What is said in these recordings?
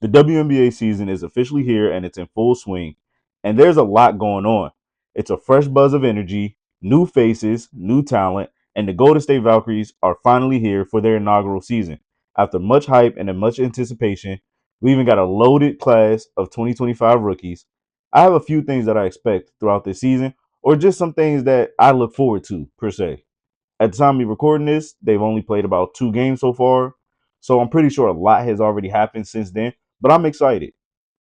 The WNBA season is officially here and it's in full swing, and there's a lot going on. It's a fresh buzz of energy, new faces, new talent, and the Golden State Valkyries are finally here for their inaugural season. After much hype and much anticipation, we even got a loaded class of 2025 rookies. I have a few things that I expect throughout this season, or just some things that I look forward to, per se. At the time of recording this, they've only played about 2 games so far. So I'm pretty sure a lot has already happened since then, but I'm excited.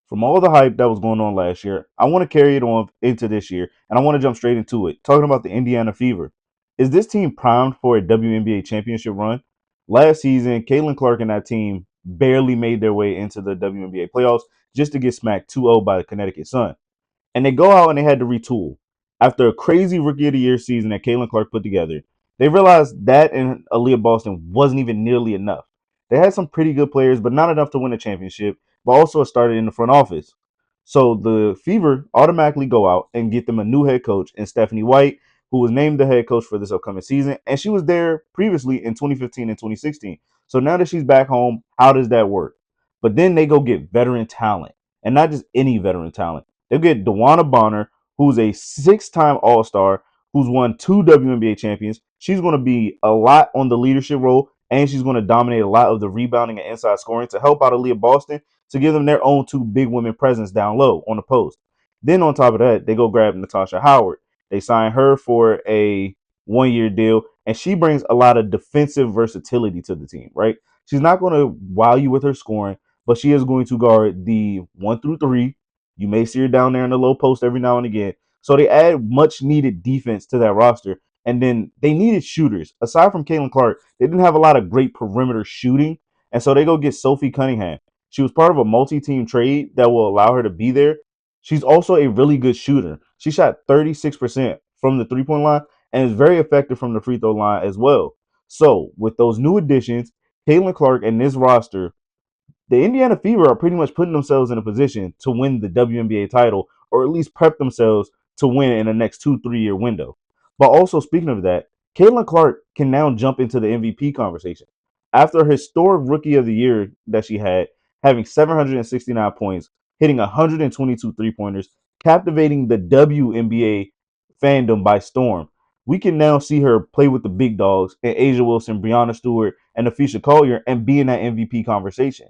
From all the hype that was going on last year, I want to carry it on into this year, and I want to jump straight into it. Talking about the Indiana Fever. Is this team primed for a WNBA championship run? Last season, Caitlin Clark and that team barely made their way into the WNBA playoffs just to get smacked 2-0 by the Connecticut Sun, and they go out and they had to retool. After a crazy rookie of the year season that Caitlin Clark put together, they realized that and Aaliyah Boston wasn't even nearly enough. They had some pretty good players, but not enough to win a championship, but also started in the front office. So the Fever automatically go out and get them a new head coach in Stephanie White, who was named the head coach for this upcoming season. And she was there previously in 2015 and 2016. So now that she's back home, how does that work? But then they go get veteran talent, and not just any veteran talent. They get Dewana Bonner, who's a 6-time All Star, who's won 2 WNBA champions. She's going to be a lot on the leadership role, and she's going to dominate a lot of the rebounding and inside scoring to help out Aaliyah Boston to give them their own two big women presence down low on the post. Then on top of that, they go grab Natasha Howard. They sign her for a 1-year deal, and she brings a lot of defensive versatility to the team, right? She's not going to wow you with her scoring, but she is going to guard the 1 through 3. You may see her down there in the low post every now and again. So they add much needed defense to that roster. And then they needed shooters. Aside from Caitlin Clark, they didn't have a lot of great perimeter shooting. And so they go get Sophie Cunningham. She was part of a multi-team trade that will allow her to be there. She's also a really good shooter. She shot 36% from the three-point line and is very effective from the free throw line as well. So with those new additions, Caitlin Clark and this roster, the Indiana Fever are pretty much putting themselves in a position to win the WNBA title, or at least prep themselves to win in the next 2-3 year window. But also, speaking of that, Caitlin Clark can now jump into the MVP conversation. After a historic rookie of the year that she had, having 769 points, hitting 122 3-pointers, captivating the WNBA fandom by storm, we can now see her play with the big dogs and Asia Wilson, Brianna Stewart, and Afisha Collier and be in that MVP conversation.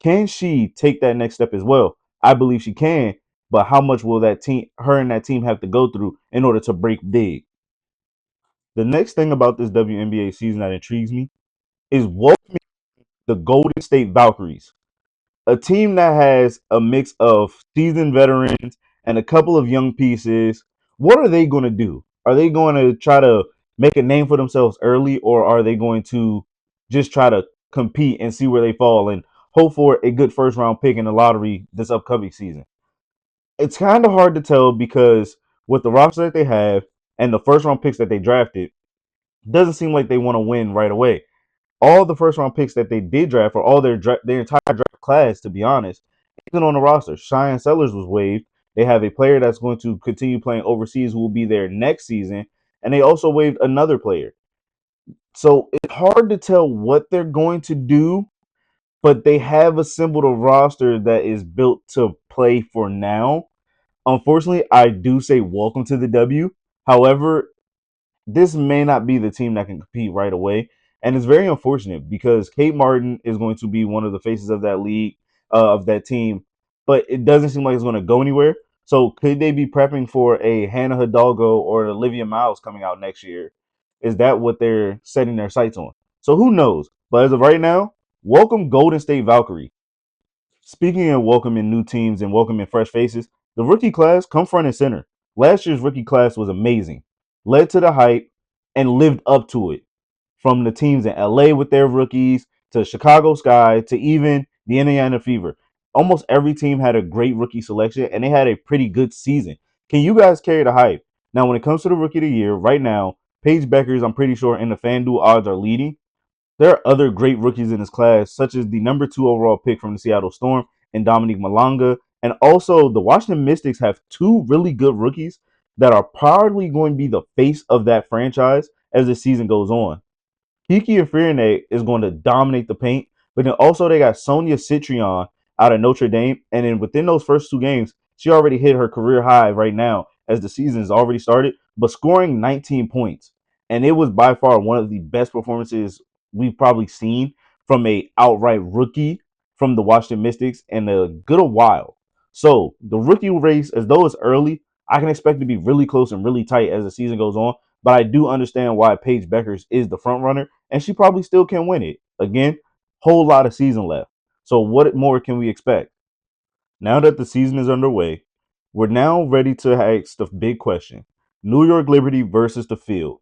Can she take that next step as well? I believe she can, but how much will that team, her and that team, have to go through in order to break big? The next thing about this WNBA season that intrigues me is welcoming the Golden State Valkyries, a team that has a mix of seasoned veterans and a couple of young pieces. What are they going to do? Are they going to try to make a name for themselves early, or are they going to just try to compete and see where they fall and hope for a good first round pick in the lottery this upcoming season? It's kind of hard to tell because with the roster that they have and the first round picks that they drafted, it doesn't seem like they want to win right away. All the first round picks that they did draft, or all their entire draft class, to be honest, isn't on the roster. Cheyenne Sellers was waived. They have a player that's going to continue playing overseas who will be there next season, and they also waived another player. So it's hard to tell what they're going to do, but they have assembled a roster that is built to play for now. Unfortunately, I do say welcome to the W. However, this may not be the team that can compete right away. And it's very unfortunate because Kate Martin is going to be one of the faces of that league, of that team, but it doesn't seem like it's going to go anywhere. So could they be prepping for a Hannah Hidalgo or Olivia Miles coming out next year? Is that what they're setting their sights on? So who knows? But as of right now, welcome Golden State Valkyrie. Speaking of welcoming new teams and welcoming fresh faces, the rookie class come front and center. Last year's rookie class was amazing, led to the hype, and lived up to it. From the teams in LA with their rookies to Chicago Sky to even the Indiana Fever. Almost every team had a great rookie selection and they had a pretty good season. Can you guys carry the hype? Now, when it comes to the rookie of the year, right now, Paige Bueckers, I'm pretty sure in the FanDuel odds are leading. There are other great rookies in this class, such as the number 2 overall pick from the Seattle Storm and Dominique Malonga. And also, the Washington Mystics have 2 really good rookies that are probably going to be the face of that franchise as the season goes on. Kiki and Fearney is going to dominate the paint, but then also they got Sonia Citrion out of Notre Dame. And then within those first 2 games, she already hit her career high right now as the season has already started, but scoring 19 points. And it was by far one of the best performances we've probably seen from a outright rookie from the Washington Mystics in a good a while. So the rookie race, as though it's early, I can expect to be really close and really tight as the season goes on. But I do understand why Paige Bueckers is the front runner, and she probably still can win it. Again, whole lot of season left. So what more can we expect? Now that the season is underway, we're now ready to ask the big question. New York Liberty versus the field.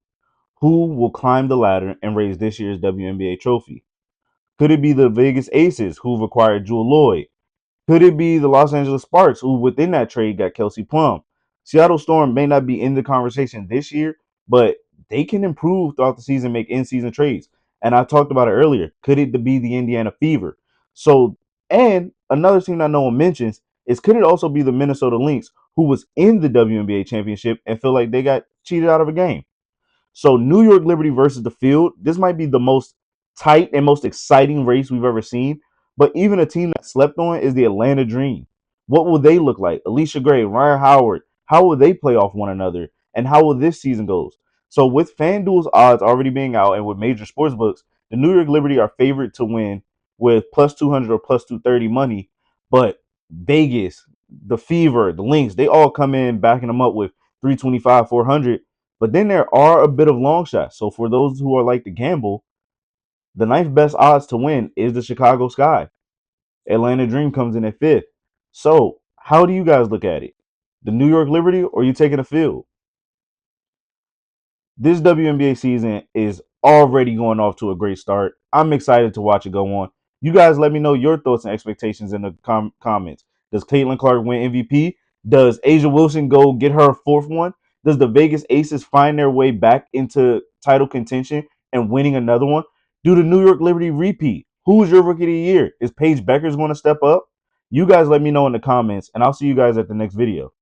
Who will climb the ladder and raise this year's WNBA trophy? Could it be the Vegas Aces, who've acquired Jewel Lloyd? Could it be the Los Angeles Sparks, who within that trade got Kelsey Plum? Seattle Storm may not be in the conversation this year, but they can improve throughout the season, make in-season trades. And I talked about it earlier. Could it be the Indiana Fever? So, and another team that no one mentions is could it also be the Minnesota Lynx, who was in the WNBA championship and feel like they got cheated out of a game? So New York Liberty versus the field, this might be the most tight and most exciting race we've ever seen. But even a team that slept on is the Atlanta Dream. What will they look like? Alicia Gray, Ryan Howard, how will they play off one another? And how will this season goes? So with FanDuel's odds already being out and with major sports books, the New York Liberty are favored to win with plus 200 or plus 230 money. But Vegas, the Fever, the Lynx, they all come in backing them up with 325, 400. But then there are a bit of long shots. So for those who are like to gamble, the ninth best odds to win is the Chicago Sky. Atlanta Dream comes in at fifth. So how do you guys look at it? The New York Liberty, or are you taking a field? This WNBA season is already going off to a great start. I'm excited to watch it go on. You guys let me know your thoughts and expectations in the comments. Does Caitlin Clark win MVP? Does Asia Wilson go get her fourth one? Does the Vegas Aces find their way back into title contention and winning another one? Do the New York Liberty repeat? Who is your rookie of the year? Is Paige Bueckers going to step up? You guys let me know in the comments, and I'll see you guys at the next video.